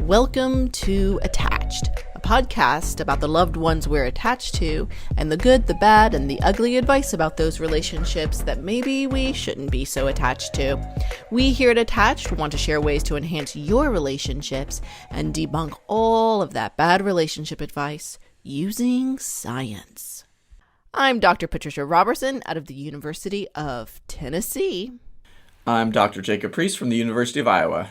Welcome to Attached, a podcast about the loved ones we're attached to and the good, the bad, and the ugly advice about those relationships that maybe we shouldn't be so attached to. We here at Attached want to share ways to enhance your relationships and debunk all of that bad relationship advice using science. I'm Dr. Patricia Robertson out of the University of Tennessee. I'm Dr. Jacob Priest from the University of Iowa.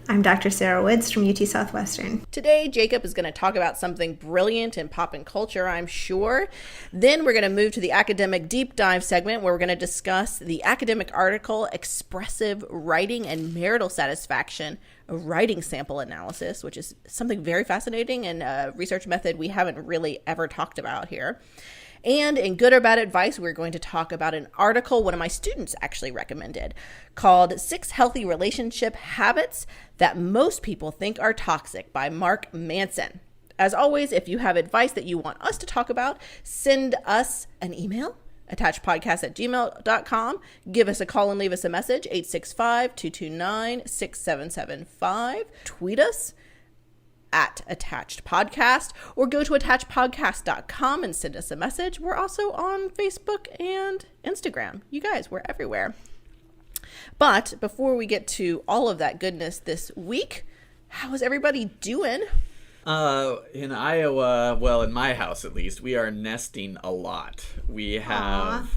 I'm Dr. Sarah Woods from UT Southwestern. Today, Jacob is going to talk about something brilliant in pop and culture, I'm sure. Then we're going to move to the academic deep dive segment where we're going to discuss the academic article, Expressive Writing and Marital Satisfaction, a writing sample analysis, which is something very fascinating and a research method we haven't really ever talked about here. And in good or bad advice, we're going to talk about an article one of my students actually recommended called 6 Healthy Relationship Habits That Most People Think Are Toxic by Mark Manson. As always, if you have advice that you want us to talk about, send us an email, attachedpodcast@gmail.com. Give us a call and leave us a message, 865-229-6775. Tweet us at Attached Podcast, or go to attachedpodcast.com and send us a message. We're also on Facebook and Instagram. You guys, we're everywhere. But before we get to all of that goodness this week, how is everybody doing? In Iowa, well, in my house at least, we are nesting a lot. We have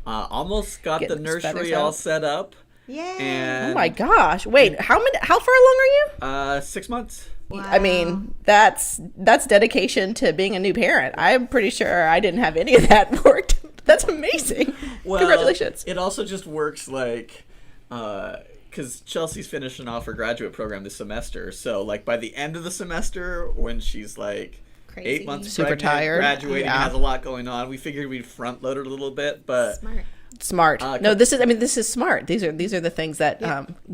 almost got the nursery all set up. Yay! And Oh my gosh. Wait, how far along are you? 6 months. Wow. I mean, that's dedication to being a new parent. I'm pretty sure I didn't have any of that worked. That's amazing. Well, Congratulations. It also just works like, because Chelsea's finishing off her graduate program this semester. So like by the end of the semester, when she's like Crazy. 8 months Super pregnant, tired, graduating, yeah. has a lot going on, we figured we'd front load it a little bit, but Smart. Smart. No, this is smart. These are the things that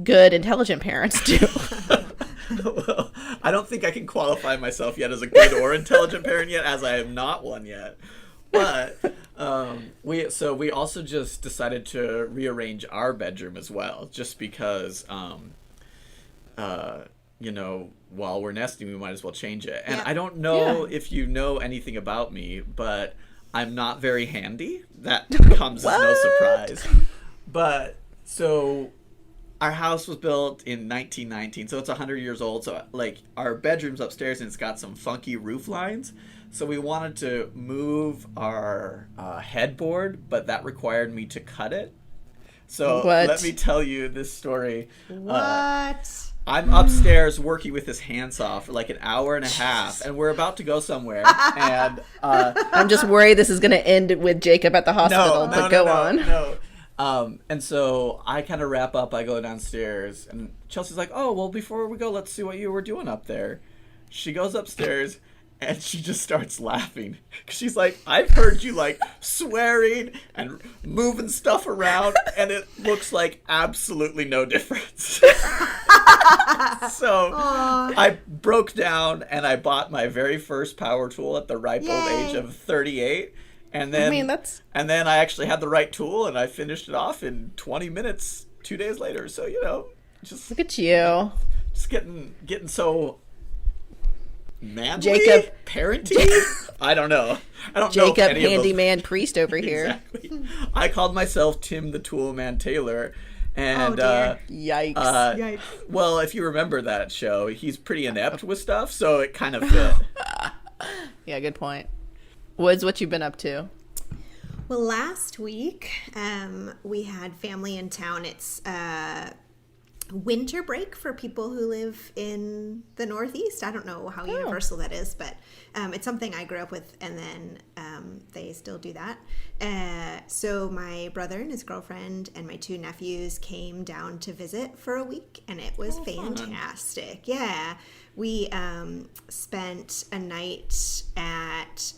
good, intelligent parents do. Well, I don't think I can qualify myself yet as a good or intelligent parent yet, as I am not one yet. But we also just decided to rearrange our bedroom as well, just because while we're nesting, we might as well change it. And I don't know if you know anything about me, but I'm not very handy. That comes as no surprise. But so our house was built in 1919, so it's 100 years old. So like our bedroom's upstairs and it's got some funky roof lines. So we wanted to move our headboard, but that required me to cut it. So let me tell you this story. What? I'm upstairs working with this handsaw for like an hour and a half, and we're about to go somewhere. And I'm just worried this is going to end with Jacob at the hospital, but go on. No. And so I kind of wrap up. I go downstairs, and Chelsea's like, "Oh, well, before we go, let's see what you were doing up there." She goes upstairs, and she just starts laughing. She's like, "I've heard you like swearing and moving stuff around, and it looks like absolutely no difference." So I broke down and I bought my very first power tool at the ripe old age of 38. And then and then I actually had the right tool and I finished it off in 20 minutes 2 days later. So, just Look at you. Just getting so manly, Jacob parenting. I don't know. Jacob, know if any handyman priest over here. Exactly. I called myself Tim the Tool Man Taylor. And Yikes. Well, if you remember that show, he's pretty inept with stuff, so it kind of fit. Yeah, good point. Woods, what you been up to? Well, last week we had family in town. It's winter break for people who live in the Northeast. I don't know how universal that is, but it's something I grew up with, and then they still do that. So my brother and his girlfriend and my 2 nephews came down to visit for a week, and it was fantastic. Fun. Yeah. We spent a night at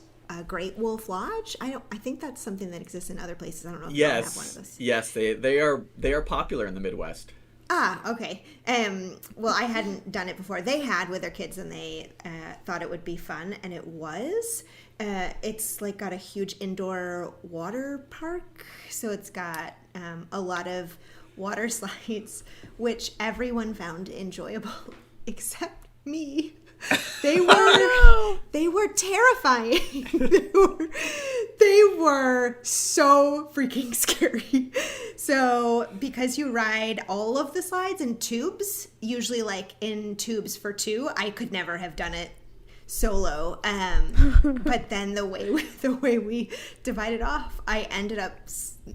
Great Wolf Lodge. I think that's something that exists in other places. I don't know if you have one of those. Yes, they are popular in the Midwest. Okay. Well, I hadn't done it before. They had with their kids, and they thought it would be fun, and it was. It's like got a huge indoor water park, so it's got a lot of water slides, which everyone found enjoyable except me. They were terrifying. They were so freaking scary. So because you ride all of the slides in tubes, usually like in tubes for two, I could never have done it solo. But then the way we divided off, I ended up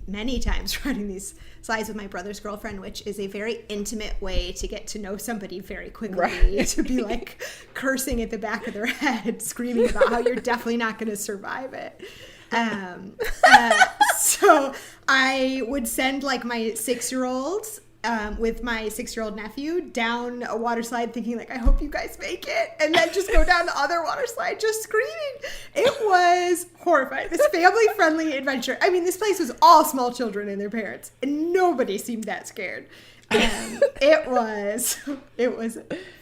many times riding these slides with my brother's girlfriend, which is a very intimate way to get to know somebody very quickly. Right. To be like cursing at the back of their head, screaming about how you're definitely not going to survive it. So I would send like my 6-year-olds with my 6-year-old nephew down a water slide thinking like, I hope you guys make it. And then just go down the other water slide just screaming. It was horrifying. This family-friendly adventure. I mean, this place was all small children and their parents. And nobody seemed that scared. It was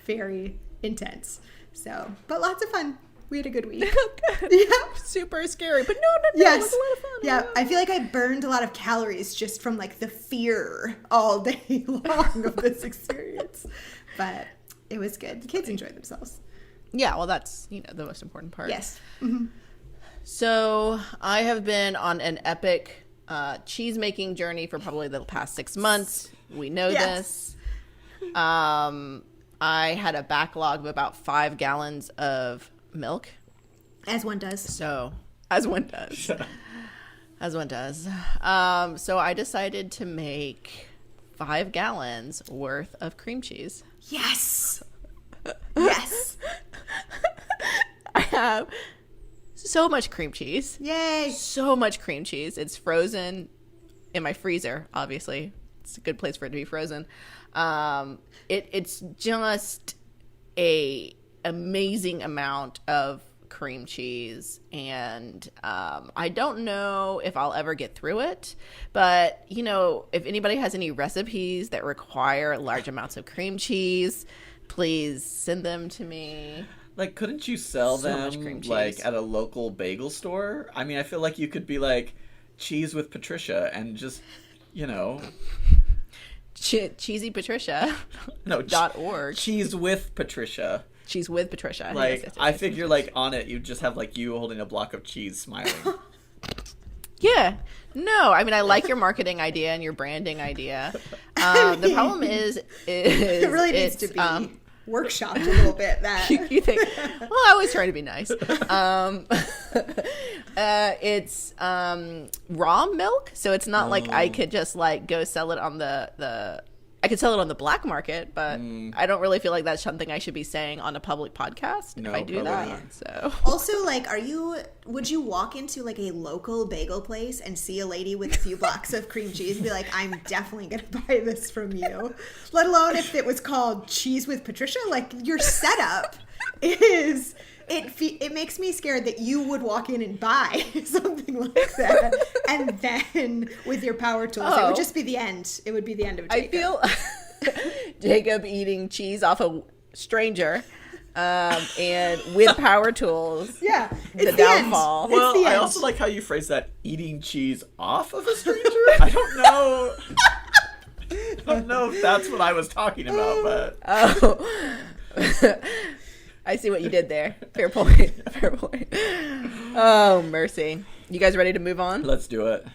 very intense. So, but lots of fun. We had a good week. Yeah. Super scary, but no, yes. It was a lot of fun. Yeah, I feel like I burned a lot of calories just from like the fear all day long of this experience. But it was good. The kids enjoyed themselves. Yeah, well, that's, the most important part. Yes. Mm-hmm. So I have been on an epic cheese making journey for probably the past 6 months. We know this. I had a backlog of about 5 gallons of milk. As one does. So I decided to make 5 gallons worth of cream cheese. Yes. Yes. I have so much cream cheese. Yay. So much cream cheese. It's frozen in my freezer, obviously. It's a good place for it to be frozen. It's just a amazing amount of cream cheese, and I don't know if I'll ever get through it, but if anybody has any recipes that require large amounts of cream cheese, please send them to me. Like, couldn't you sell them like at a local bagel store? I mean, I feel like you could be like cheese with Patricia and just Cheesy Patricia. No, .org. Cheese with Patricia. Cheese with Patricia. Like, yes, I figure, like, on it, you just have, like, you holding a block of cheese smiling. Yeah. No, I mean, I like your marketing idea and your branding idea. The problem is it really needs to be workshopped a little bit. That you think, well, I always try to be nice. It's raw milk, so it's not like I could just, like, go sell it on the I could sell it on the black market, but I don't really feel like that's something I should be saying on a public podcast if I do that. Not. So also, like, would you walk into like a local bagel place and see a lady with a few blocks of cream cheese and be like, I'm definitely going to buy this from you? Let alone if it was called Cheese with Patricia. Like, your setup is... It makes me scared that you would walk in and buy something like that, and then with your power tools, it would just be the end. It would be the end of Jacob. I feel Jacob eating cheese off a stranger, and with power tools. Yeah, it's the downfall. Well, I also like how you phrase that: eating cheese off of a stranger. I don't know. I don't know if that's what I was talking about, but. I see what you did there. Fair point. Fair point. Oh, mercy. You guys ready to move on? Let's do it.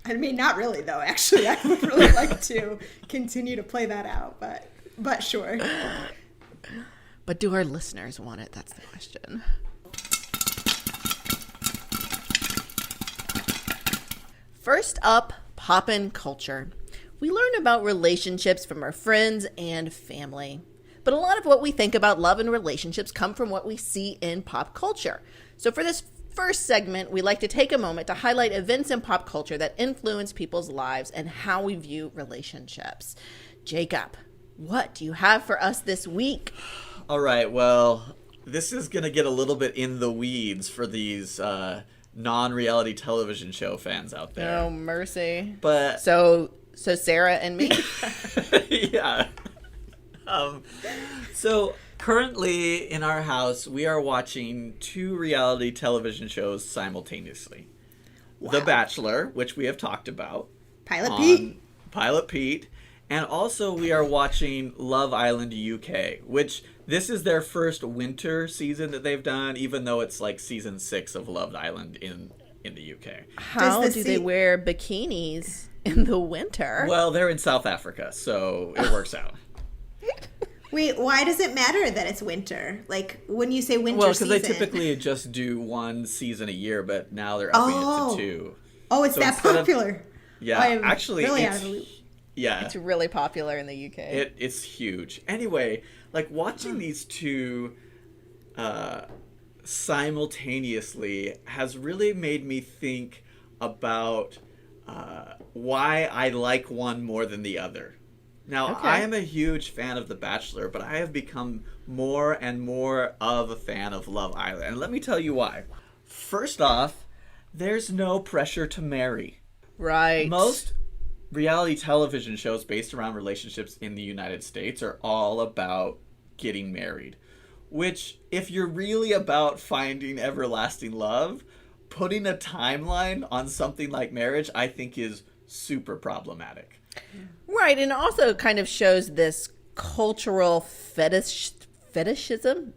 I mean, not really, though. Actually, I would really like to continue to play that out, but sure. But do our listeners want it? That's the question. First up, poppin' culture. We learn about relationships from our friends and family. But a lot of what we think about love and relationships come from what we see in pop culture. So for this first segment, we like to take a moment to highlight events in pop culture that influence people's lives and how we view relationships. Jacob, what do you have for us this week? All right, well, this is going to get a little bit in the weeds for these non-reality television show fans out there. Oh, mercy. But So Sarah and me? Yeah. So currently in our house, we are watching 2 reality television shows simultaneously. Wow. The Bachelor, which we have talked about. Pilot Pete. And also we are watching Love Island UK, which this is their first winter season that they've done, even though it's like season 6 of Love Island in the UK. How do they wear bikinis in the winter? Well, they're in South Africa, so it works out. Wait, why does it matter that it's winter? Like, when you say winter season... Well, because they typically just do one season a year, but now they're upping it to 2. Oh, it's so that popular. Yeah, actually, really it's really popular in the UK. It's huge. Anyway, like watching these two simultaneously has really made me think about why I like one more than the other. Now, I am a huge fan of The Bachelor, but I have become more and more of a fan of Love Island. And let me tell you why. First off, there's no pressure to marry. Right. Most reality television shows based around relationships in the United States are all about getting married. Which, if you're really about finding everlasting love, putting a timeline on something like marriage, I think is super problematic. Right, and also kind of shows this cultural fetishism?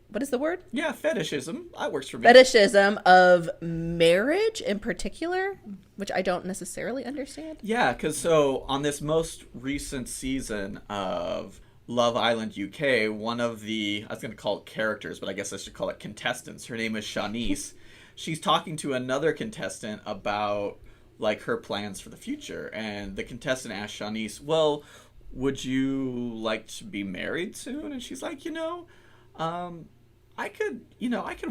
What is the word? Yeah, fetishism. That works for me. Fetishism of marriage in particular, which I don't necessarily understand. Yeah, because so on this most recent season of Love Island UK, one of the, I was going to call it characters, but I guess I should call it contestants. Her name is Shanice. She's talking to another contestant about like her plans for the future, and the contestant asked Shanice, well, would you like to be married soon? And she's like, I could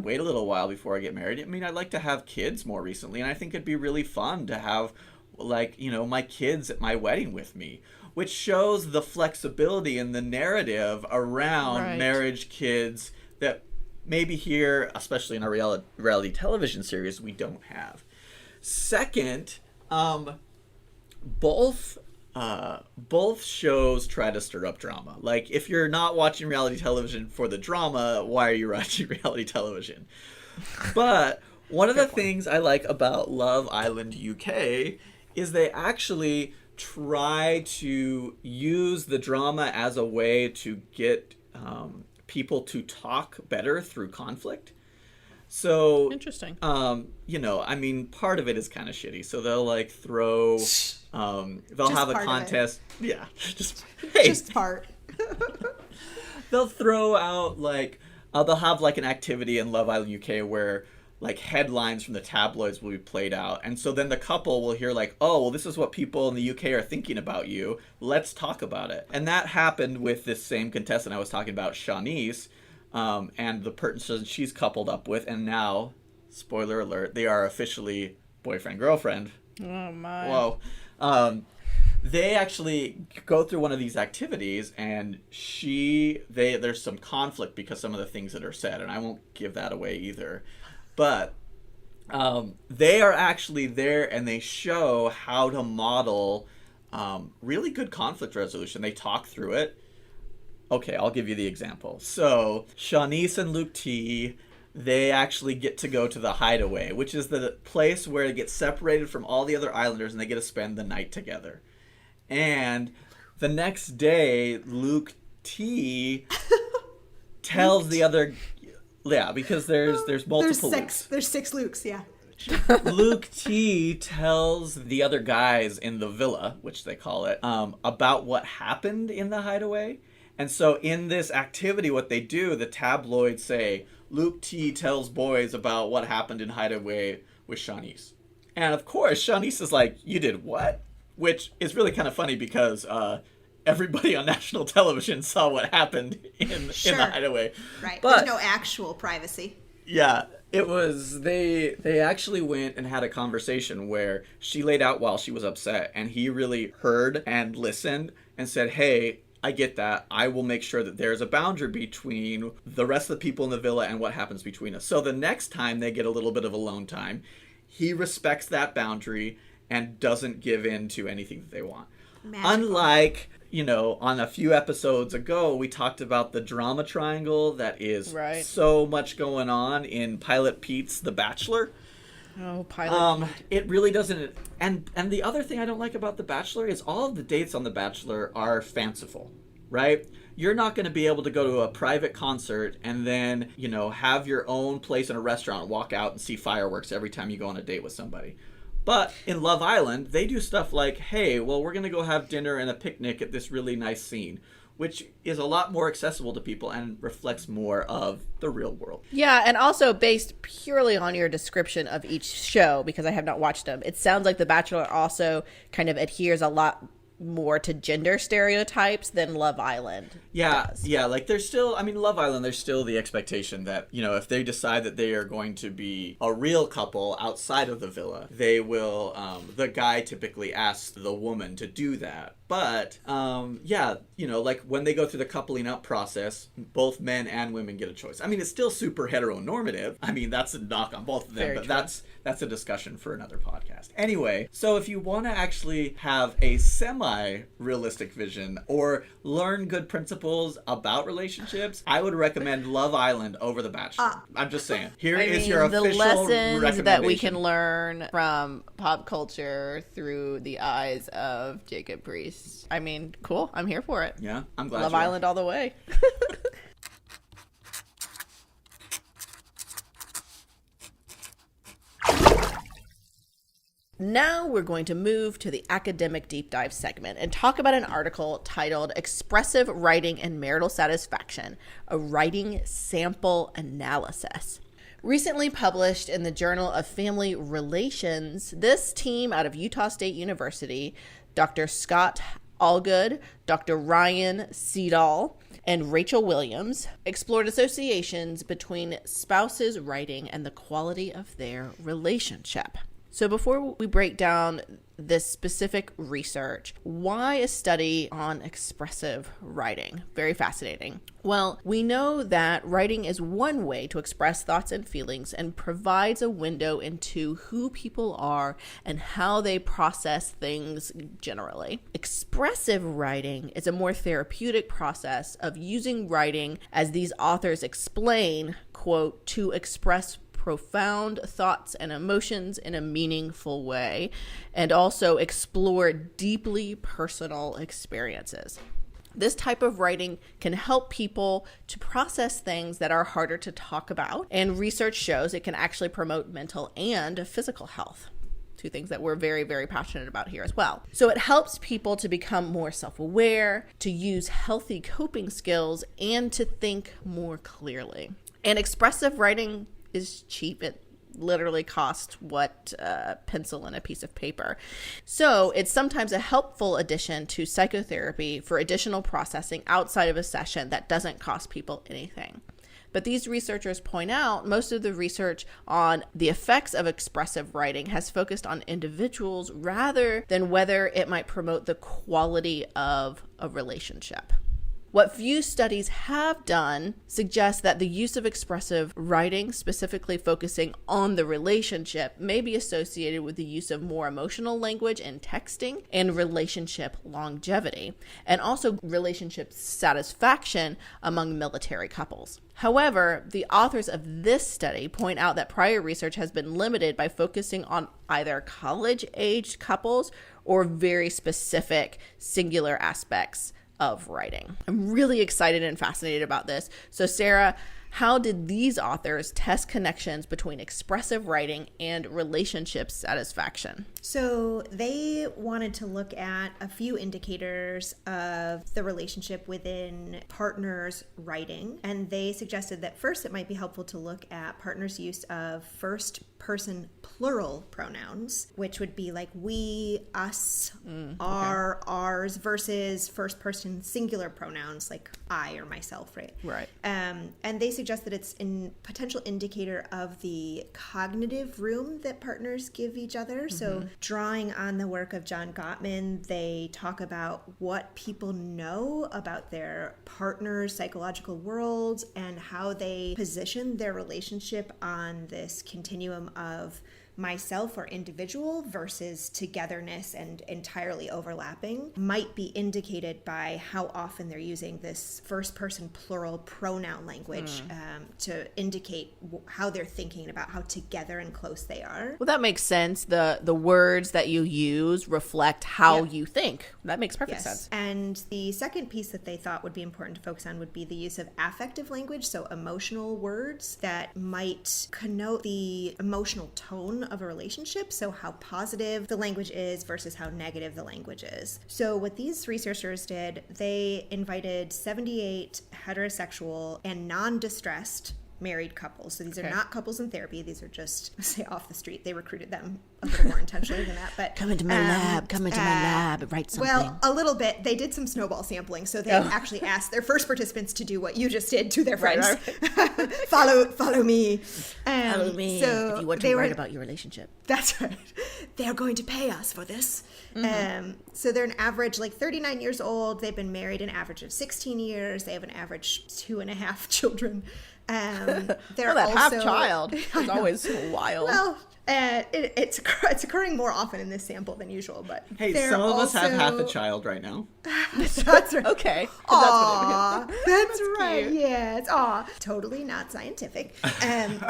wait a little while before I get married. I mean, I'd like to have kids more recently, and I think it'd be really fun to have like, my kids at my wedding with me, which shows the flexibility in the narrative around marriage, kids, that maybe here, especially in our reality television series, we don't have. Second, both shows try to stir up drama. Like, if you're not watching reality television for the drama, why are you watching reality television? But one of the things I like about Love Island UK is they actually try to use the drama as a way to get people to talk better through conflict. So interesting. I mean, part of it is kind of shitty. So they'll like throw, they'll have a contest. Yeah, just part. They'll throw out like, they'll have like an activity in Love Island UK where like headlines from the tabloids will be played out, and so then the couple will hear like, oh, well, this is what people in the UK are thinking about you. Let's talk about it. And that happened with this same contestant I was talking about, Shanice. And the person she's coupled up with, and now, spoiler alert, they are officially boyfriend-girlfriend. Oh, my. Whoa. They actually go through one of these activities, and there's some conflict because some of the things that are said, and I won't give that away either. But they are actually there, and they show how to model really good conflict resolution. They talk through it. Okay, I'll give you the example. So, Shanice and Luke T, they actually get to go to the Hideaway, which is the place where they get separated from all the other islanders and they get to spend the night together. And the next day, Luke T tells the other... Yeah, because there's multiple Lukes. There's 6 Lukes, yeah. Luke T tells the other guys in the villa, which they call it, about what happened in the Hideaway. And so in this activity, what they do, the tabloids say, Luke T tells boys about what happened in Hideaway with Shanice. And of course, Shanice is like, you did what? Which is really kind of funny because everybody on national television saw what happened in the Hideaway. Right, but there's no actual privacy. Yeah, it was, they actually went and had a conversation where she laid out while she was upset, and he really heard and listened and said, hey, I get that. I will make sure that there's a boundary between the rest of the people in the villa and what happens between us. So the next time they get a little bit of alone time, he respects that boundary and doesn't give in to anything that they want. Magical. Unlike, on a few episodes ago, we talked about the drama triangle that is so much going on in Pilot Pete's The Bachelor. Oh, pilot. It really doesn't. And the other thing I don't like about The Bachelor is all of the dates on The Bachelor are fanciful, right? You're not going to be able to go to a private concert and then, have your own place in a restaurant and walk out and see fireworks every time you go on a date with somebody. But in Love Island, they do stuff like, hey, well, we're going to go have dinner and a picnic at this really nice scene, which is a lot more accessible to people and reflects more of the real world. Yeah, and also based purely on your description of each show, because I have not watched them, it sounds like The Bachelor also kind of adheres a lot more to gender stereotypes than Love Island does. Yeah, like there's still, Love Island, there's still the expectation that, if they decide that they are going to be a real couple outside of the villa, they will, the guy typically asks the woman to do that. But, like when they go through the coupling up process, both men and women get a choice. It's still super heteronormative. That's a knock on both of them, Very but true. that's a discussion for another podcast. Anyway, so if you want to actually have a semi-realistic vision or learn good principles about relationships, I would recommend Love Island over The Bachelor. I'm just saying. Here is your the official lessons recommendation. that we can learn from pop culture through the eyes of Jacob Priest. Cool. I'm here for it. Yeah, I'm glad. Love Island all the way. Now we're going to move to the academic deep dive segment and talk about an article titled Expressive Writing and Marital Satisfaction, a Writing Sample Analysis. Recently published in the Journal of Family Relations, this team out of Utah State University, Dr. Scott Allgood, Dr. Ryan Seedall, and Rachel Williams, explored associations between spouses' writing and the quality of their relationship. So before we break down this specific research, why a study on expressive writing? Very fascinating. Well, we know that writing is one way to express thoughts and feelings and provides a window into who people are and how they process things generally. Expressive writing is a more therapeutic process of using writing, as these authors explain, quote, to express profound thoughts and emotions in a meaningful way, and also explore deeply personal experiences. This type of writing can help people to process things that are harder to talk about, and research shows it can actually promote mental and physical health. Two things that we're very, very passionate about here as well. So it helps people to become more self-aware, to use healthy coping skills, and to think more clearly. And expressive writing is cheap. It literally costs what a pencil and a piece of paper. So it's sometimes a helpful addition to psychotherapy for additional processing outside of a session that doesn't cost people anything. But these researchers point out most of the research on the effects of expressive writing has focused on individuals rather than whether it might promote the quality of a relationship. What few studies have done suggests that the use of expressive writing, specifically focusing on the relationship, may be associated with the use of more emotional language in texting and relationship longevity, and also relationship satisfaction among military couples. However, the authors of this study point out that prior research has been limited by focusing on either college-aged couples or very specific singular aspects of writing. I'm really excited and fascinated about this. So Sarah, how did these authors test connections between expressive writing and relationship satisfaction? So they wanted to look at a few indicators of the relationship within partners' writing, and they suggested that first it might be helpful to look at partners' use of first-person plural pronouns, which would be like we, us, our, ours, versus first-person singular pronouns like I or myself, right? Right. And they suggest that it's a potential indicator of the cognitive room that partners give each other. So drawing on the work of John Gottman, they talk about what people know about their partner's psychological worlds and how they position their relationship on this continuum of myself or individual versus togetherness and entirely overlapping might be indicated by how often they're using this first person plural pronoun language to indicate how they're thinking about how together and close they are. Well, that makes sense. The words that you use reflect how you think. That makes perfect sense. And the second piece that they thought would be important to focus on would be the use of affective language, so emotional words that might connote the emotional tone of a relationship, so how positive the language is versus how negative the language is. So what these researchers did, they invited 78 heterosexual and non-distressed married couples. So these are not couples in therapy. These are just, say, off the street. They recruited them a little more intentionally than that. But come into my lab, write something. Well, a little bit. They did some snowball sampling. So they actually asked their first participants to do what you just did to their friends. Right. Follow me. Follow me so if you want to write about your relationship. That's right. They're going to pay us for this. So they're an average, 39 years old. They've been married an average of 16 years. They have an average 2.5 children. They're that also, half child is always wild. Well, it's occurring more often in this sample than usual, but Hey, some of us have half a child right now. That's right. Okay. Aw, that's right. cute. Yes. Aw, totally not scientific.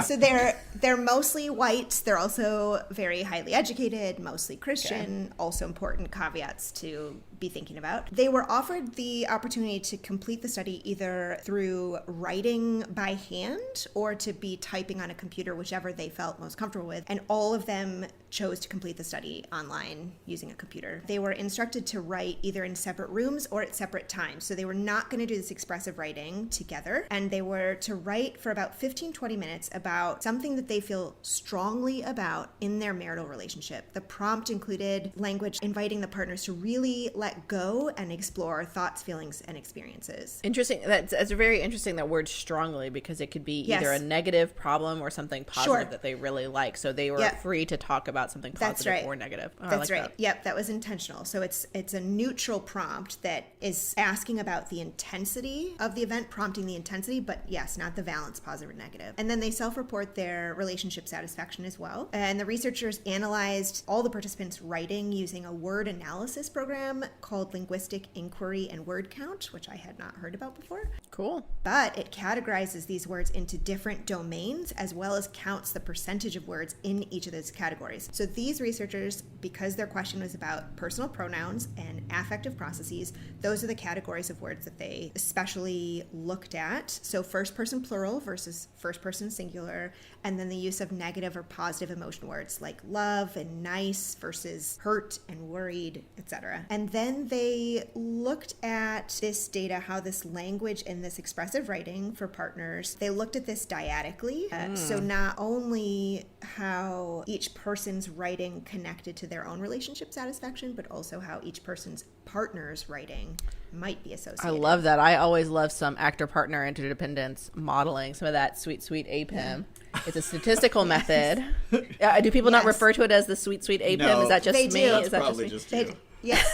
So they're mostly white. They're also very highly educated, mostly Christian. Also important caveats to be thinking about. They were offered the opportunity to complete the study either through writing by hand or to be typing on a computer, whichever they felt most comfortable with. And all of them chose to complete the study online using a computer. They were instructed to write either in separate rooms or at separate times. So they were not going to do this expressive writing together. And they were to write for about 15-20 minutes about something that they feel strongly about in their marital relationship. The prompt included language inviting the partners to really let go and explore thoughts, feelings, and experiences. Interesting. That's very interesting, that word strongly, because it could be either a negative problem or something positive that they really like. So they were free to talk about something positive or negative. Oh, That's right. That. Yep, that was intentional. So it's a neutral prompt that is asking about the intensity of the event, prompting the intensity, but yes, not the valence, positive or negative. And then they self-report their relationship satisfaction as well. And the researchers analyzed all the participants' writing using a word analysis program called Linguistic Inquiry and Word Count, which I had not heard about before. Cool. But it categorizes these words into different domains as well as counts the percentage of words in each of those categories. So these researchers, because their question was about personal pronouns and affective processes, those are the categories of words that they especially looked at. So first person plural versus first person singular, and then the use of negative or positive emotion words like love and nice versus hurt and worried, etc. And then they looked at this data, how this language and this expressive writing for partners, they looked at this dyadically. So not only how each person's writing connected to their own relationship satisfaction, but also how each person's partner's writing might be associated. I love that. I always love some actor-partner interdependence modeling, some of that sweet APIM. Yeah. It's a statistical method. Do people not refer to it as the sweet APIM? No, is that just they me? Do. Is that probably just me? Yes.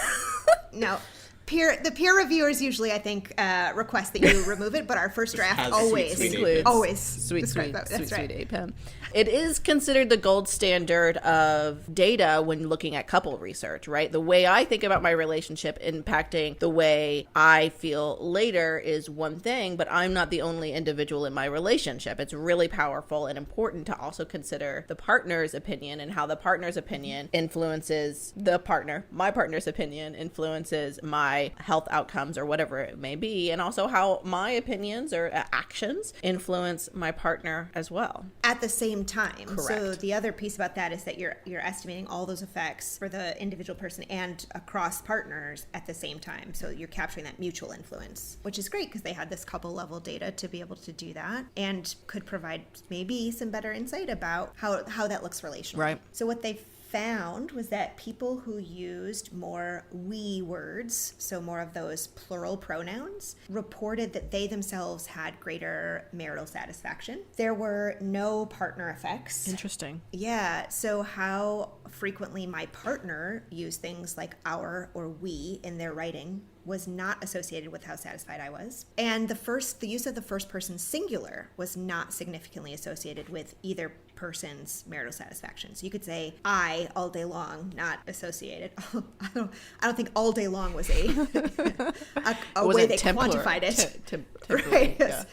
No. The peer reviewers usually, I think, request that you remove it, but our first draft always includes sweet APIM. It is considered the gold standard of data when looking at couple research, right? The way I think about my relationship impacting the way I feel later is one thing, but I'm not the only individual in my relationship. It's really powerful and important to also consider the partner's opinion and how the partner's opinion influences the partner. My partner's opinion influences my health outcomes or whatever it may be, and also how my opinions or actions influence my partner as well. At the same time. Correct. So the other piece about that is that you're estimating all those effects for the individual person and across partners at the same time. So you're capturing that mutual influence, which is great because they had this couple level data to be able to do that and could provide maybe some better insight about how that looks relationally. Right. So what they found was that people who used more we words, so more of those plural pronouns, reported that they themselves had greater marital satisfaction. There were no partner effects. Interesting. Yeah, so how frequently my partner used things like our or we in their writing was not associated with how satisfied I was. And the use of the first person singular was not significantly associated with either person's marital satisfaction. So you could say I all day long, not associated. I don't think all day long was a way they quantified it. Right. Yeah.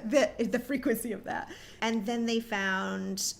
The frequency of that. And then they found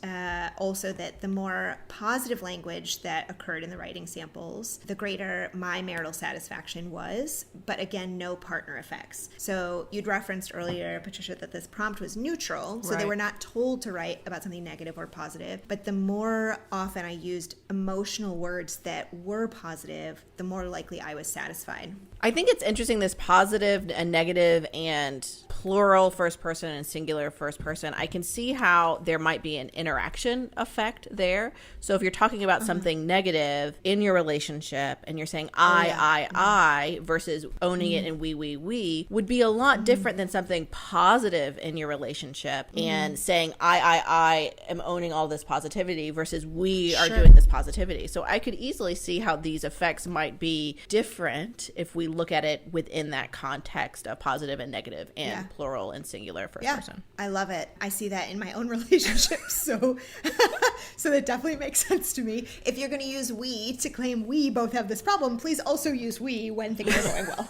also that the more positive language that occurred in the writing samples, the greater my marital satisfaction was, but again, no partner effects. So you'd referenced earlier, Patricia, that this prompt was neutral. So they were not told to write about something negative or positive, but the more often I used emotional words that were positive, the more likely I was satisfied. I think it's interesting, this positive and negative and plural first person and singular first person. I can see how there might be an interaction effect there. So if you're talking about something negative in your relationship and you're saying I versus owning it in we would be a lot different than something positive in your relationship and saying I am owning all this positivity versus we are doing this positivity. So I could easily see how these effects might be different if we look at it within that context of positive and negative and plural and singular first person. I love it. I see that in my own relationship. So that definitely makes sense to me. If you're going to use we to claim we both have this problem, please also use we when things are going well.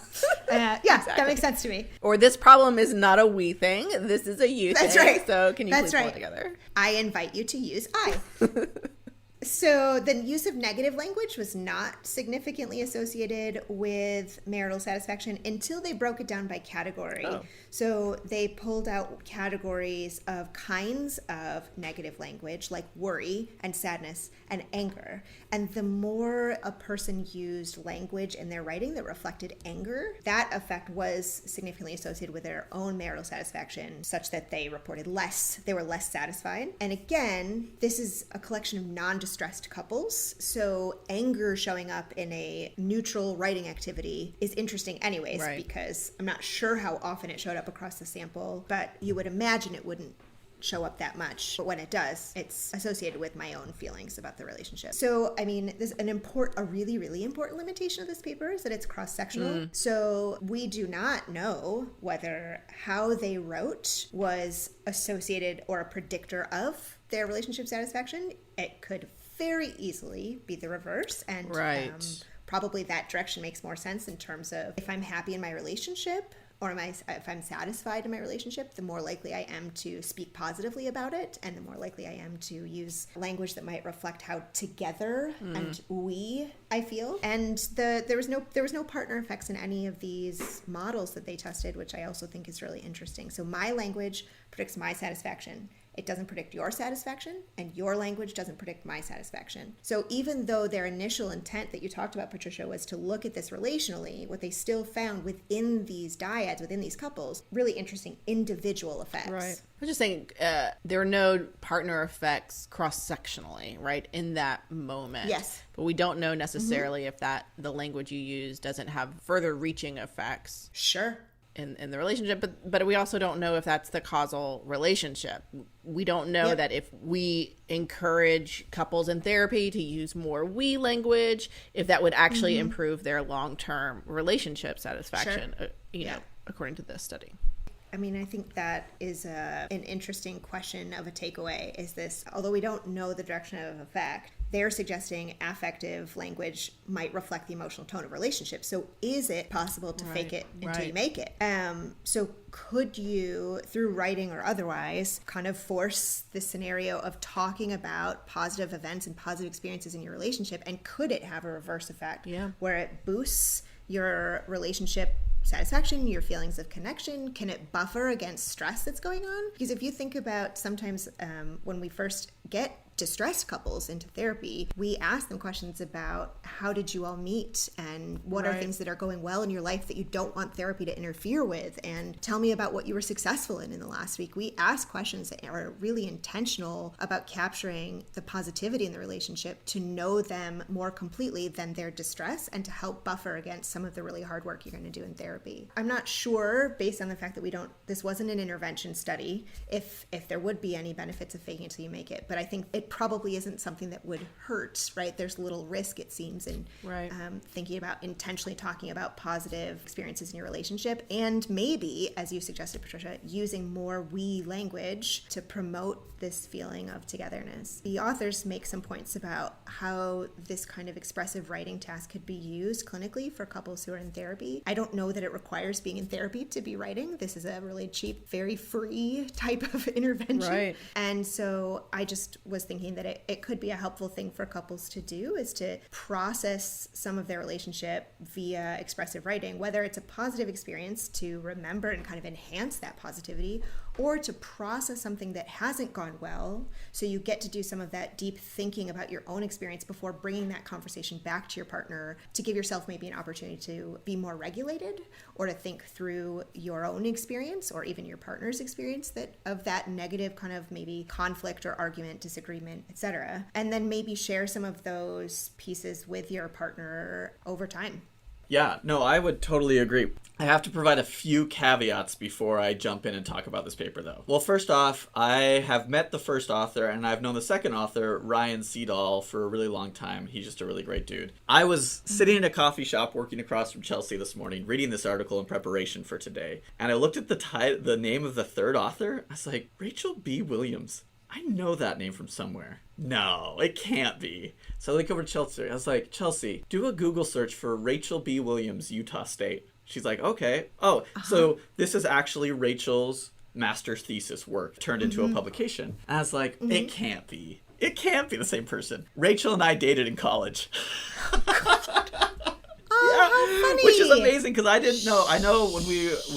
Exactly. That makes sense to me. Or this problem is not a we thing. This is a you thing. That's right. So can you please pull it together? I invite you to use I. So the use of negative language was not significantly associated with marital satisfaction until they broke it down by category. So they pulled out categories of kinds of negative language like worry and sadness and anger. And the more a person used language in their writing that reflected anger, that effect was significantly associated with their own marital satisfaction, such that they reported they were less satisfied. And again, this is a collection of non-distressed couples. So anger showing up in a neutral writing activity is interesting anyways, because I'm not sure how often it showed up across the sample, but you would imagine it wouldn't show up that much. But when it does, it's associated with my own feelings about the relationship. So, I mean, there's a really, really important limitation of this paper is that it's cross-sectional. So we do not know whether how they wrote was associated or a predictor of their relationship satisfaction. It could very easily be the reverse. And probably that direction makes more sense in terms of if I'm happy in my relationship, or if I'm satisfied in my relationship, the more likely I am to speak positively about it, and the more likely I am to use language that might reflect how together and we I feel. And there was no partner effects in any of these models that they tested, which I also think is really interesting. So my language predicts my satisfaction. It doesn't predict your satisfaction, and your language doesn't predict my satisfaction. So even though their initial intent that you talked about, Patricia, was to look at this relationally, what they still found within these dyads, within these couples, really interesting individual effects. Right. I was just saying, there are no partner effects cross-sectionally, right, in that moment. Yes. But we don't know necessarily if the language you use doesn't have further reaching effects. Sure. In the relationship, but we also don't know if that's the causal relationship. We don't know that if we encourage couples in therapy to use more we language, if that would actually improve their long-term relationship satisfaction, according to this study. I mean, I think that is an interesting question of a takeaway, is this, although we don't know the direction of effect, they're suggesting affective language might reflect the emotional tone of relationships. So is it possible to fake it until you make it? So could you, through writing or otherwise, kind of force the scenario of talking about positive events and positive experiences in your relationship, and could it have a reverse effect where it boosts your relationship satisfaction, your feelings of connection? Can it buffer against stress that's going on? Because if you think about sometimes when we first get distressed couples into therapy, we ask them questions about how did you all meet, and what are things that are going well in your life that you don't want therapy to interfere with, and tell me about what you were successful in the last week. We ask questions that are really intentional about capturing the positivity in the relationship to know them more completely than their distress, and to help buffer against some of the really hard work you're going to do in therapy. I'm not sure, based on the fact that this wasn't an intervention study, if there would be any benefits of faking it till you make it, but I think it probably isn't something that would hurt, right? There's little risk, it seems, in Right. thinking about intentionally talking about positive experiences in your relationship, and maybe, as you suggested, Patricia, using more we language to promote this feeling of togetherness. The authors make some points about how this kind of expressive writing task could be used clinically for couples who are in therapy. I don't know that it requires being in therapy to be writing. This is a really cheap, very free type of intervention. Right. And so I just was thinking that it could be a helpful thing for couples to do, is to process some of their relationship via expressive writing, whether it's a positive experience to remember and kind of enhance that positivity, or to process something that hasn't gone well, so you get to do some of that deep thinking about your own experience before bringing that conversation back to your partner, to give yourself maybe an opportunity to be more regulated, or to think through your own experience or even your partner's experience of that negative kind of maybe conflict or argument, disagreement, etc. And then maybe share some of those pieces with your partner over time. Yeah, no, I would totally agree. I have to provide a few caveats before I jump in and talk about this paper, though. Well, first off, I have met the first author, and I've known the second author, Ryan Seedall, for a really long time. He's just a really great dude. I was sitting in a coffee shop working across from Chelsea this morning, reading this article in preparation for today, and I looked at the name of the third author. I was like, Rachel B. Williams. I know that name from somewhere. No, it can't be. So I look over to Chelsea. I was like, Chelsea, do a Google search for Rachel B. Williams, Utah State. She's like, okay. Oh, so this is actually Rachel's master's thesis work turned into a publication. And I was like, it can't be. It can't be the same person. Rachel and I dated in college. How funny. Which is amazing, because I didn't know. I know when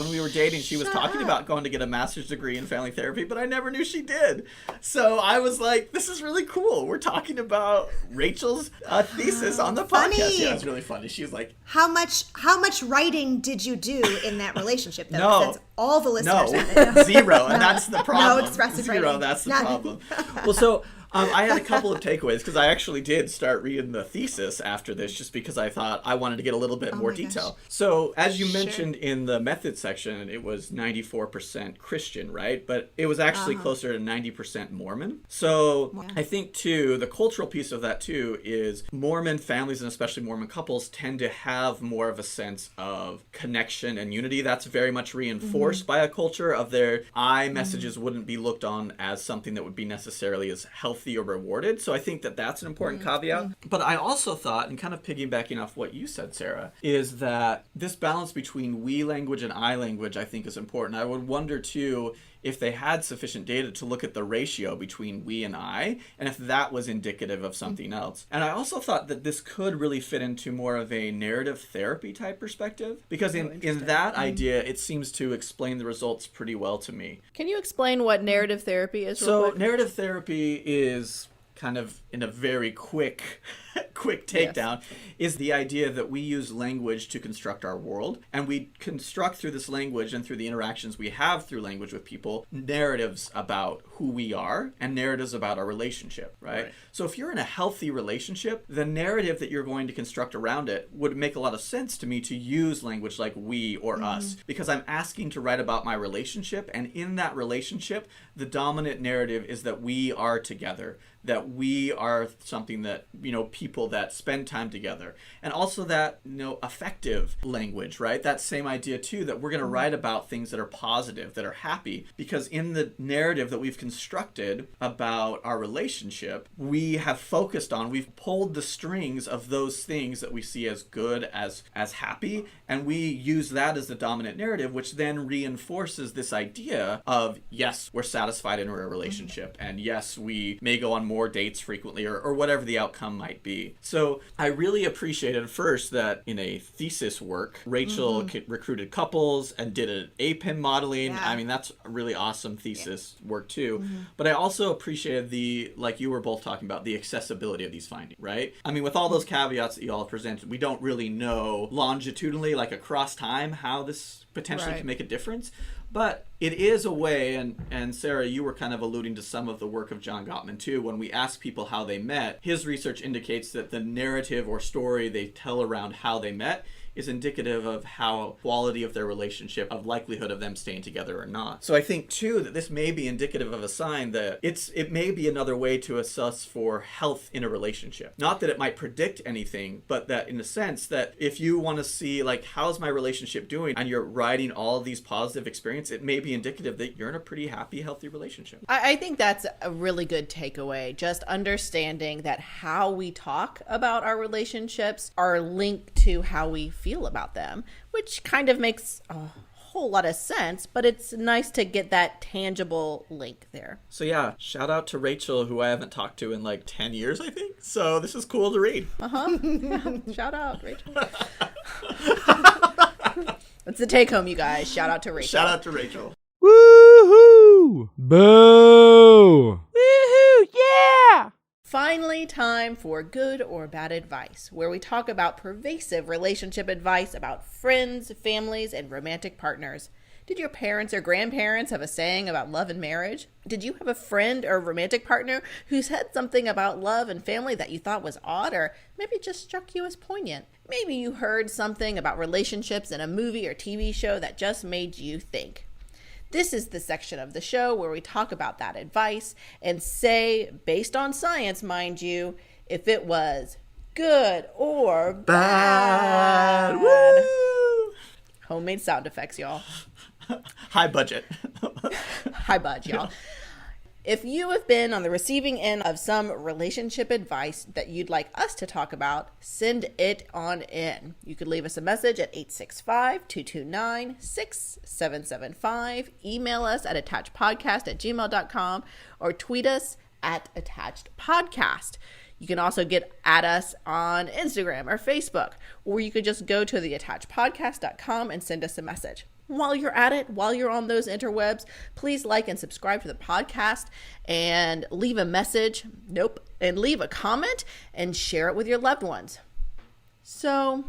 we were dating, she was talking about going to get a master's degree in family therapy, but I never knew she did. So I was like, this is really cool. We're talking about Rachel's thesis on the Funny. podcast. Yeah, it's really funny. She was like, How much writing did you do in that relationship, though? No. 'Cause that's all the listeners no, want to know. zero, and that's the problem. No expressive Zero, writing. that's the None. problem. Well, so I had a couple of takeaways, because I actually did start reading the thesis after this, just because I thought I wanted to get a little bit more my detail. gosh. So as you mentioned in the method section, it was 94% Christian, right? But it was actually closer to 90% Mormon. So Yeah. I think, too, the cultural piece of that, too, is Mormon families, and especially Mormon couples, tend to have more of a sense of connection and unity. That's very much reinforced by a culture of their I messages wouldn't be looked on as something that would be necessarily as healthy or rewarded. So I think that that's an important caveat. But I also thought, and kind of piggybacking off what you said, Sarah, is that this balance between we language and I language, I think, is important. I would wonder, too, if they had sufficient data to look at the ratio between we and I, and if that was indicative of something else. And I also thought that this could really fit into more of a narrative therapy type perspective, because in that idea, it seems to explain the results pretty well to me. Can you explain what narrative therapy is? Real So quick? narrative therapy is kind of, in a very quick takedown, is the idea that we use language to construct our world, and we construct through this language and through the interactions we have through language with people narratives about who we are and narratives about our relationship, right? So if you're in a healthy relationship, the narrative that you're going to construct around it would make a lot of sense to me to use language like we or us, because I'm asking to write about my relationship, and in that relationship, the dominant narrative is that we are together, that we are something that, people that spend time together. And also that, affective language, right? That same idea too, that we're going to write about things that are positive, that are happy, because in the narrative that we've constructed about our relationship, we have focused on, we've pulled the strings of those things that we see as good, as happy, and we use that as the dominant narrative, which then reinforces this idea of, yes, we're satisfied in a relationship, and yes, we may go on more dates frequently, or whatever the outcome might be. So I really appreciated first that in a thesis work, Rachel recruited couples and did an APIM modeling. Yeah. I mean, that's a really awesome thesis work too. But I also appreciated like you were both talking about, the accessibility of these findings, right? I mean, with all those caveats that you all presented, we don't really know longitudinally, like across time, how this potentially can make a difference. But it is a way, and Sarah, you were kind of alluding to some of the work of John Gottman too. When we ask people how they met, his research indicates that the narrative or story they tell around how they met is indicative of how quality of their relationship, of likelihood of them staying together or not. So I think too that this may be indicative of a sign that it may be another way to assess for health in a relationship. Not that it might predict anything, but that in a sense that if you want to see like, how's my relationship doing, and you're writing all of these positive experiences, it may be indicative that you're in a pretty happy, healthy relationship. I think that's a really good takeaway. Just understanding that how we talk about our relationships are linked to how we feel about them, which kind of makes a whole lot of sense, but it's nice to get that tangible link there. So yeah, shout out to Rachel, who I haven't talked to in like 10 years, I think. So this is cool to read. Yeah, shout out, Rachel. That's the take home, you guys. Shout out to Rachel. Shout out to Rachel. Woohoo! Boo! Woohoo! Yeah! Finally, time for good or bad advice, where we talk about pervasive relationship advice about friends, families, and romantic partners. Did your parents or grandparents have a saying about love and marriage? Did you have a friend or romantic partner who said something about love and family that you thought was odd or maybe just struck you as poignant? Maybe you heard something about relationships in a movie or TV show that just made you think. This is the section of the show where we talk about that advice and say, based on science, mind you, if it was good or bad. Woo! Homemade sound effects, y'all. High budget. High budget, y'all. If you have been on the receiving end of some relationship advice that you'd like us to talk about, send it on in. You could leave us a message at 865-229-6775, email us at attachedpodcast@gmail.com, or tweet us at attachedpodcast. You can also get at us on Instagram or Facebook, or you could just go to theattachedpodcast.com and send us a message. While you're at it, while you're on those interwebs, please like and subscribe to the podcast and leave a message. And leave a comment and share it with your loved ones. So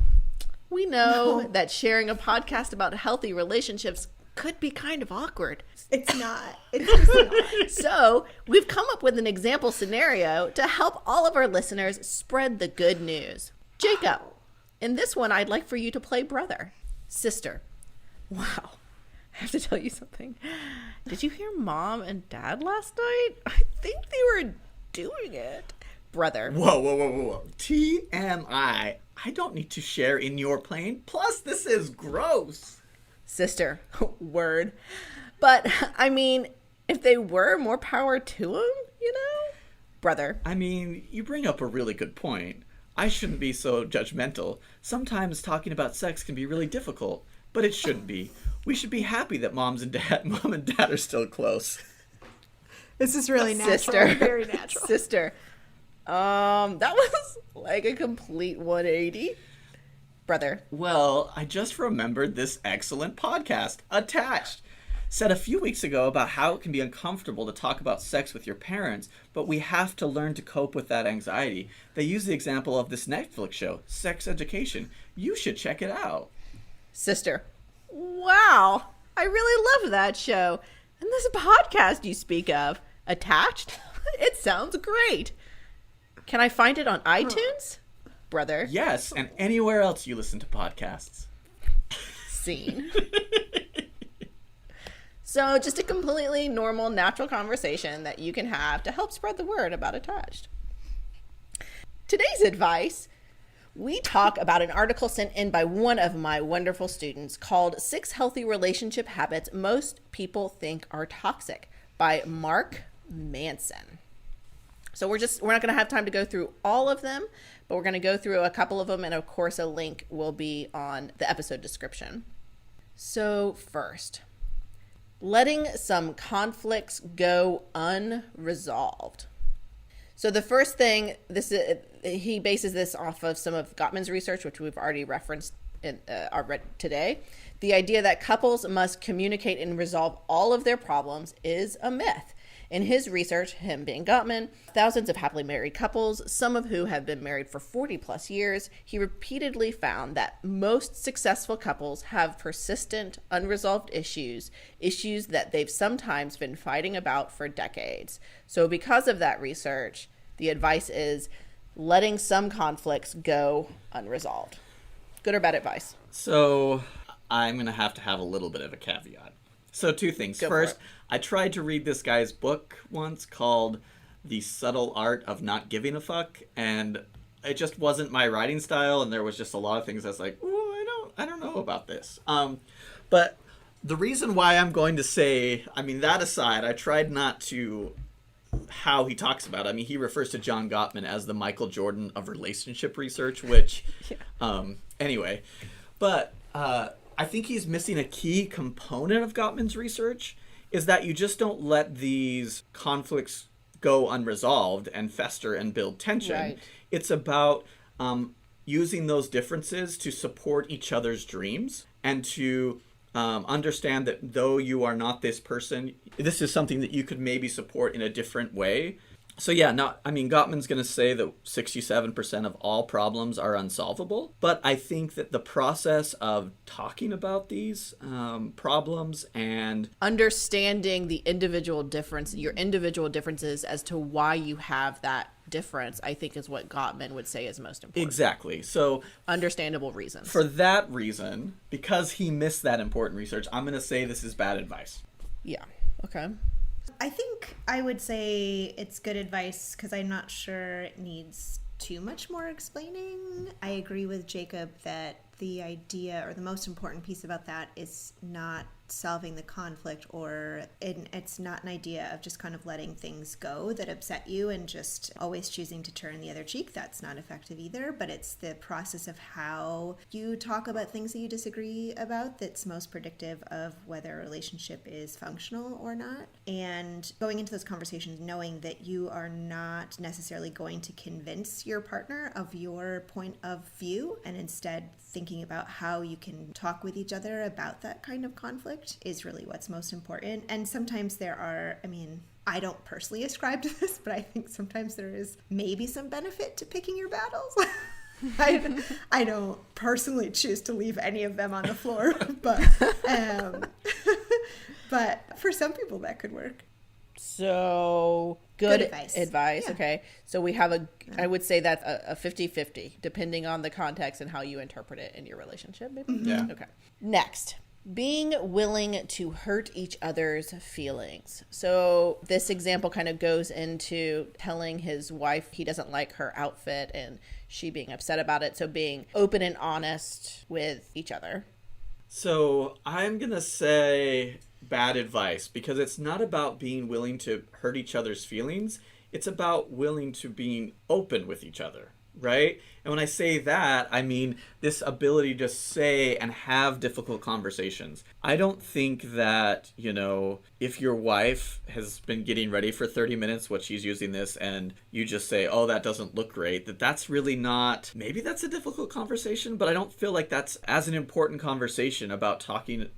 we know that sharing a podcast about healthy relationships could be kind of awkward. It's not. It's just not. So we've come up with an example scenario to help all of our listeners spread the good news. Jacob, in this one, I'd like for you to play brother, sister. Wow. I have to tell you something. Did you hear Mom and Dad last night? I think they were doing it. Brother. Whoa. TMI. I don't need to share in your plane. Plus, this is gross. Sister. Word. But, I mean, if they were, more power to them, you know? Brother. I mean, you bring up a really good point. I shouldn't be so judgmental. Sometimes talking about sex can be really difficult. But it shouldn't be. We should be happy that mom and dad are still close. This is really natural. Sister. Very natural. Sister. That was like a complete 180. Brother. Well, I just remembered this excellent podcast, Attached. Said a few weeks ago about how it can be uncomfortable to talk about sex with your parents, but we have to learn to cope with that anxiety. They use the example of this Netflix show, Sex Education. You should check it out. Sister. Wow. I really love that show. And this podcast you speak of, Attached? It sounds great. Can I find it on iTunes? Brother. Yes, and anywhere else you listen to podcasts. Scene. So just a completely normal, natural conversation that you can have to help spread the word about Attached. Today's advice, we talk about an article sent in by one of my wonderful students called 6 Healthy Relationship Habits Most People Think Are Toxic by Mark Manson. So we're not going to have time to go through all of them, but we're going to go through a couple of them, and of course a link will be on the episode description. So first, letting some conflicts go unresolved. So the first thing, he bases this off of some of Gottman's research, which we've already referenced today. The idea that couples must communicate and resolve all of their problems is a myth. In his research, him being Gottman, thousands of happily married couples, some of who have been married for 40 plus years, he repeatedly found that most successful couples have persistent, unresolved issues that they've sometimes been fighting about for decades. So because of that research, the advice is letting some conflicts go unresolved. Good or bad advice? So I'm going to have a little bit of a caveat. So two things. Go for First, it. I tried to read this guy's book once called The Subtle Art of Not Giving a Fuck, and it just wasn't my writing style, and there was just a lot of things I was like, ooh, I don't know about this. But the reason why I'm going to say, I mean, that aside, I tried not to how he talks about it. I mean, he refers to John Gottman as the Michael Jordan of relationship research, which, anyway. But I think he's missing a key component of Gottman's research, is that you just don't let these conflicts go unresolved and fester and build tension. Right. It's about using those differences to support each other's dreams and to understand that though you are not this person, this is something that you could maybe support in a different way. So yeah, Gottman's going to say that 67% of all problems are unsolvable, but I think that the process of talking about these problems and Understanding the your individual differences as to why you have that difference, I think is what Gottman would say is most important. exactly. So Understandable reasons. for that reason, because he missed that important research, I'm going to say this is bad advice. Yeah. Okay. I think I would say it's good advice because I'm not sure it needs too much more explaining. I agree with Jacob that the idea or the most important piece about that is not solving the conflict, or it's not an idea of just kind of letting things go that upset you and just always choosing to turn the other cheek. That's not effective either, but it's the process of how you talk about things that you disagree about that's most predictive of whether a relationship is functional or not. And going into those conversations knowing that you are not necessarily going to convince your partner of your point of view, and instead thinking about how you can talk with each other about that kind of conflict is really what's most important. And sometimes there are, I don't personally ascribe to this, but I think sometimes there is maybe some benefit to picking your battles. I don't personally choose to leave any of them on the floor, but for some people that could work. So good advice. Yeah. Okay. So we have I would say that's a 50-50 depending on the context and how you interpret it in your relationship. Maybe. Mm-hmm. Yeah. Okay. Next, being willing to hurt each other's feelings. So this example kind of goes into telling his wife he doesn't like her outfit and she being upset about it. So being open and honest with each other. So I'm going to say bad advice, because it's not about being willing to hurt each other's feelings. It's about willing to being open with each other, right? And when I say that, I mean this ability to say and have difficult conversations. I don't think that, if your wife has been getting ready for 30 minutes, what she's using this, and you just say, oh, that doesn't look great, that's really not, maybe that's a difficult conversation, but I don't feel like that's as an important conversation about talking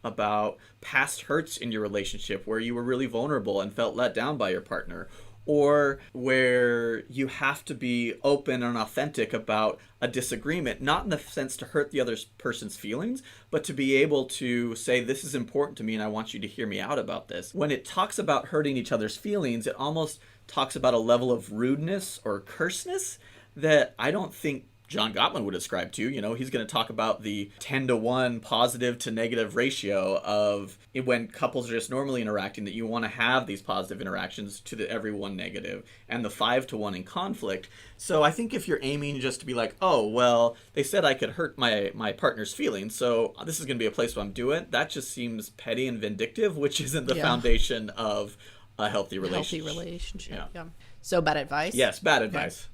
about past hurts in your relationship where you were really vulnerable and felt let down by your partner, or where you have to be open and authentic about a disagreement, not in the sense to hurt the other person's feelings, but to be able to say, this is important to me and I want you to hear me out about this. When it talks about hurting each other's feelings, it almost talks about a level of rudeness or curseness that I don't think John Gottman would ascribe to. He's going to talk about the 10-to-1 positive to negative ratio of when couples are just normally interacting, that you want to have these positive interactions to the every one negative, and the 5-to-1 in conflict. So I think if you're aiming just to be like, oh, well, they said I could hurt my partner's feelings, so this is going to be a place where I'm doing, that just seems petty and vindictive, which isn't the foundation of a healthy relationship. Yeah. So bad advice? Yes, bad advice.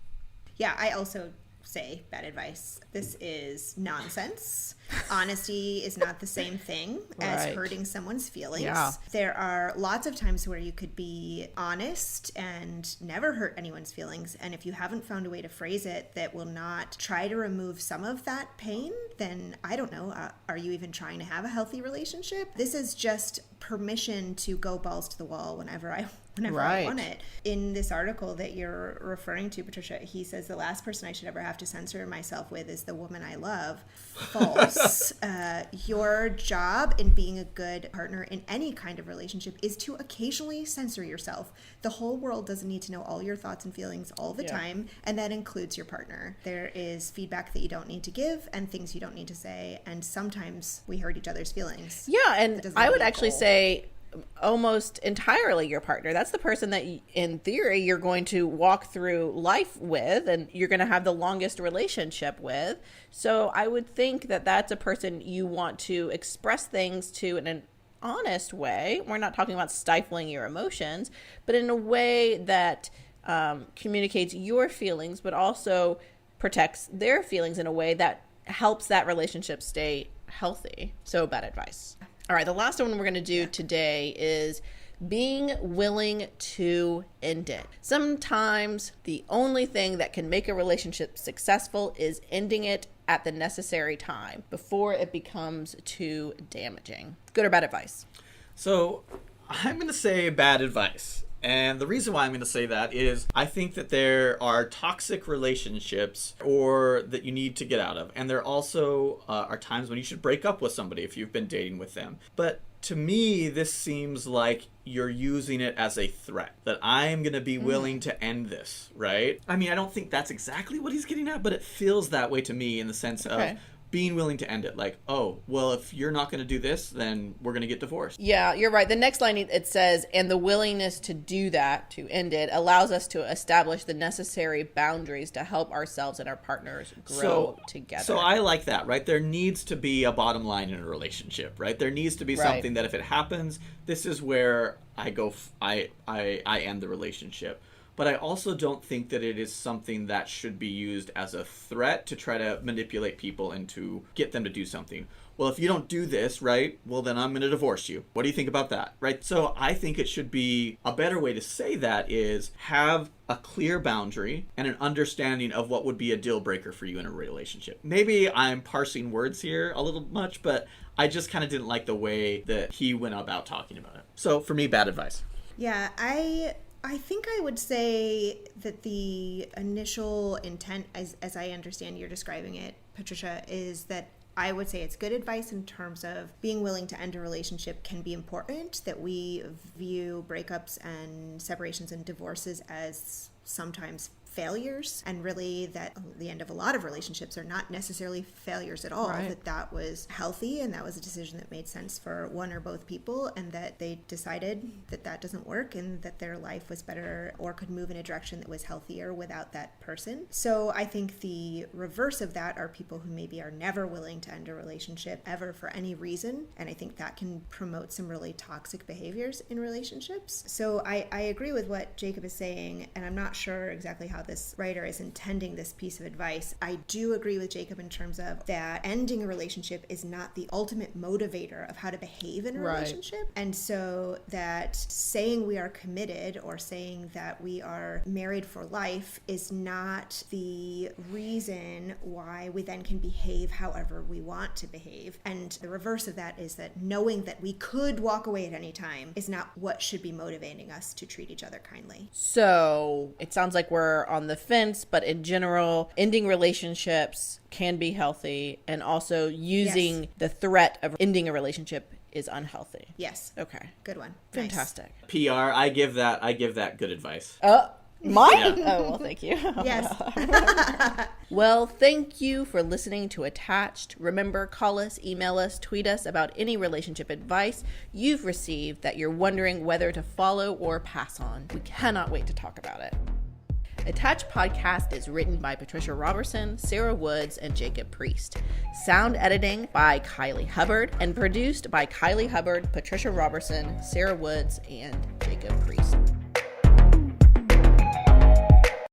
Yeah, I also say bad advice. This is nonsense. Honesty is not the same thing as Right. hurting someone's feelings. Yeah. There are lots of times where you could be honest and never hurt anyone's feelings. And if you haven't found a way to phrase it that will not try to remove some of that pain, then I don't know, are you even trying to have a healthy relationship? This is just permission to go balls to the wall whenever I Right. want it. In this article that you're referring to, Patricia, he says the last person I should ever have to censor myself with is the woman I love. False. Your job in being a good partner in any kind of relationship is to occasionally censor yourself. The whole world doesn't need to know all your thoughts and feelings all the time, and that includes your partner. There is feedback that you don't need to give and things you don't need to say, and sometimes we hurt each other's feelings. Yeah, and doesn't I have would to be a actually goal. say almost entirely your partner. That's the person that, in theory, you're going to walk through life with and you're going to have the longest relationship with. So I would think that that's a person you want to express things to in an honest way. We're not talking about stifling your emotions, but in a way that communicates your feelings, but also protects their feelings in a way that helps that relationship stay healthy. So bad advice. All right, the last one we're going to do today is being willing to end it. Sometimes the only thing that can make a relationship successful is ending it at the necessary time before it becomes too damaging. Good or bad advice? So I'm going to say bad advice. And the reason why I'm going to say that is I think that there are toxic relationships or that you need to get out of. And there also are times when you should break up with somebody if you've been dating with them. But to me, this seems like you're using it as a threat, that I'm going to be willing to end this, right? I mean, I don't think that's exactly what he's getting at, but it feels that way to me in the sense of being willing to end it. Like, oh, well, if you're not going to do this, then we're going to get divorced. Yeah, you're right. The next line, it says, and the willingness to do that, to end it, allows us to establish the necessary boundaries to help ourselves and our partners grow together. So I like that, right? There needs to be a bottom line in a relationship, right? There needs to be something that if it happens, this is where I go, I end the relationship. But I also don't think that it is something that should be used as a threat to try to manipulate people and to get them to do something. Well, if you don't do this, right, well, then I'm going to divorce you. What do you think about that, right? So I think it should be a better way to say that is have a clear boundary and an understanding of what would be a deal breaker for you in a relationship. Maybe I'm parsing words here a little much, but I just kind of didn't like the way that he went about talking about it. So for me, bad advice. Yeah, I think I would say that the initial intent, as I understand you're describing it, Patricia, is that I would say it's good advice in terms of being willing to end a relationship can be important, that we view breakups and separations and divorces as sometimes failures, and really that the end of a lot of relationships are not necessarily failures at all, that was healthy and that was a decision that made sense for one or both people, and that they decided that doesn't work and that their life was better or could move in a direction that was healthier without that person. So I think the reverse of that are people who maybe are never willing to end a relationship ever for any reason, and I think that can promote some really toxic behaviors in relationships. So I agree with what Jacob is saying, and I'm not sure exactly how this writer is intending this piece of advice. I do agree with Jacob in terms of that ending a relationship is not the ultimate motivator of how to behave in a relationship. And so that saying we are committed or saying that we are married for life is not the reason why we then can behave however we want to behave. And the reverse of that is that knowing that we could walk away at any time is not what should be motivating us to treat each other kindly. So it sounds like we're on the fence, but in general, ending relationships can be healthy, and also using the threat of ending a relationship is unhealthy. Yes. Okay. Good one. Fantastic. PR, I give that good advice. Mine? Yeah. Oh, well, thank you. Yes. Well, thank you for listening to Attached. Remember, call us, email us, tweet us about any relationship advice you've received that you're wondering whether to follow or pass on. We cannot wait to talk about it. Attached Podcast is written by Patricia Robertson, Sarah Woods, and Jacob Priest. Sound editing by Kylie Hubbard, and produced by Kylie Hubbard, Patricia Robertson, Sarah Woods, and Jacob Priest.